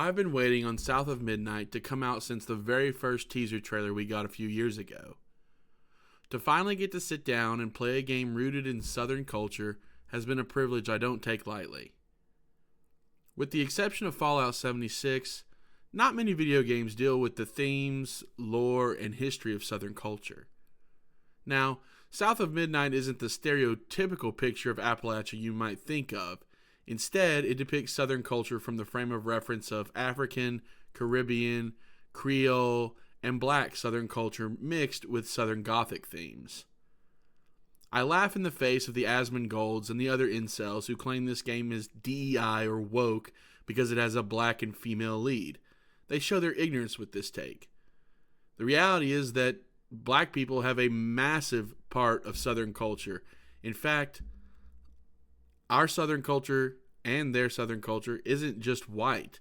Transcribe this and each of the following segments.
I've been waiting on South of Midnight to come out since the very first teaser trailer we got a few years ago. To finally get to sit down and play a game rooted in Southern culture has been a privilege I don't take lightly. With the exception of Fallout 76, not many video games deal with the themes, lore, and history of Southern culture. Now, South of Midnight isn't the stereotypical picture of Appalachia you might think of. Instead, it depicts Southern culture from the frame of reference of African, Caribbean, Creole, and Black Southern culture mixed with Southern Gothic themes. I laugh in the face of the Asmongold's and the other incels who claim this game is DEI or woke because it has a black and female lead. They show their ignorance with this take. The reality is that black people have a massive part of Southern culture. In fact, our Southern culture and their Southern culture isn't just white.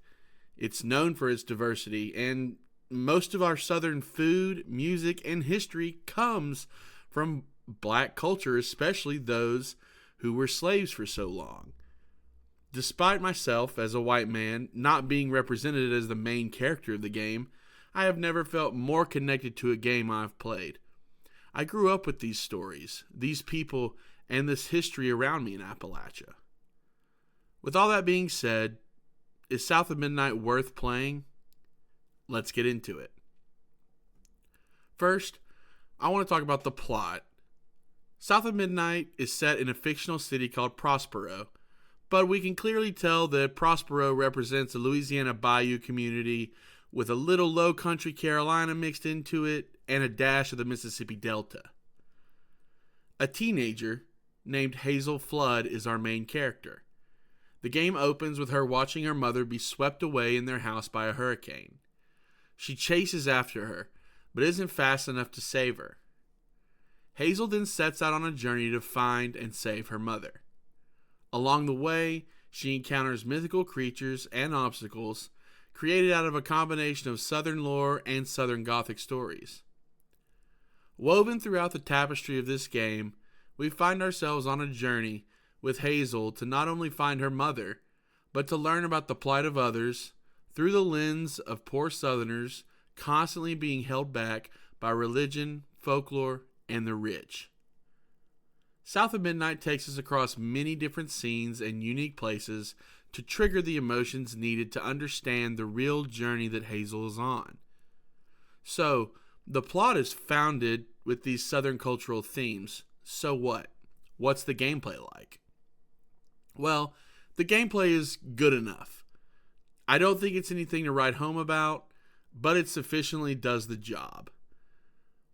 It's known for its diversity, and most of our Southern food, music, and history comes from black culture, especially those who were slaves for so long. Despite myself, as a white man, not being represented as the main character of the game, I have never felt more connected to a game I've played. I grew up with these stories, these people, and this history around me in Appalachia. With all that being said, is South of Midnight worth playing? Let's get into it. First, I want to talk about the plot. South of Midnight is set in a fictional city called Prospero, but we can clearly tell that Prospero represents a Louisiana bayou community with a little low country Carolina mixed into it and a dash of the Mississippi Delta. A teenager named Hazel Flood is our main character. The game opens with her watching her mother be swept away in their house by a hurricane. She chases after her, but isn't fast enough to save her. Hazel then sets out on a journey to find and save her mother. Along the way, she encounters mythical creatures and obstacles created out of a combination of Southern lore and Southern Gothic stories. Woven throughout the tapestry of this game, we find ourselves on a journey with Hazel to not only find her mother, but to learn about the plight of others through the lens of poor Southerners constantly being held back by religion, folklore, and the rich. South of Midnight takes us across many different scenes and unique places to trigger the emotions needed to understand the real journey that Hazel is on. So, the plot is founded with these Southern cultural themes. So what? What's the gameplay like? Well, the gameplay is good enough. I don't think it's anything to write home about, but it sufficiently does the job.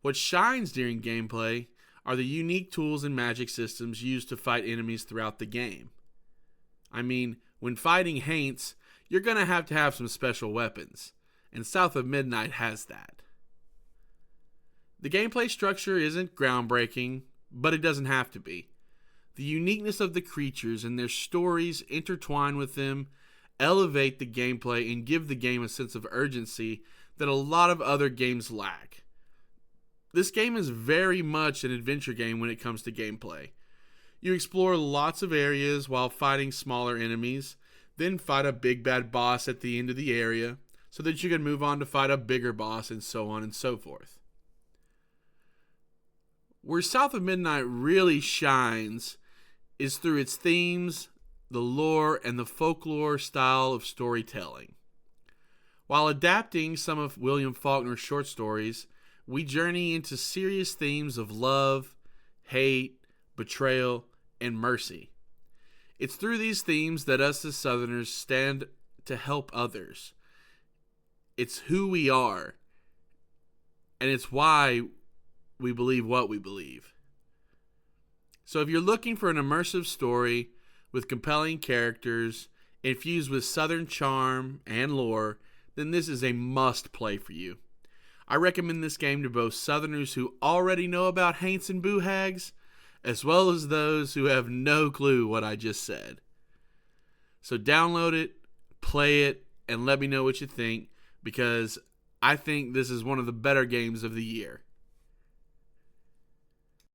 What shines during gameplay are the unique tools and magic systems used to fight enemies throughout the game. I mean, when fighting Haints, you're going to have some special weapons, and South of Midnight has that. The gameplay structure isn't groundbreaking, but it doesn't have to be. The uniqueness of the creatures and their stories intertwined with them elevate the gameplay and give the game a sense of urgency that a lot of other games lack. This game is very much an adventure game when it comes to gameplay. You explore lots of areas while fighting smaller enemies, then fight a big bad boss at the end of the area, so that you can move on to fight a bigger boss, and so on and so forth. Where South of Midnight really shines is through its themes, the lore, and the folklore style of storytelling. While adapting some of William Faulkner's short stories, we journey into serious themes of love, hate, betrayal, and mercy. It's through these themes that us as Southerners stand to help others. It's who we are, and it's why we believe what we believe. So if you're looking for an immersive story with compelling characters infused with Southern charm and lore, then this is a must-play for you. I recommend this game to both Southerners who already know about Haints and Boo Hags, as well as those who have no clue what I just said. So download it, play it, and let me know what you think, because I think this is one of the better games of the year.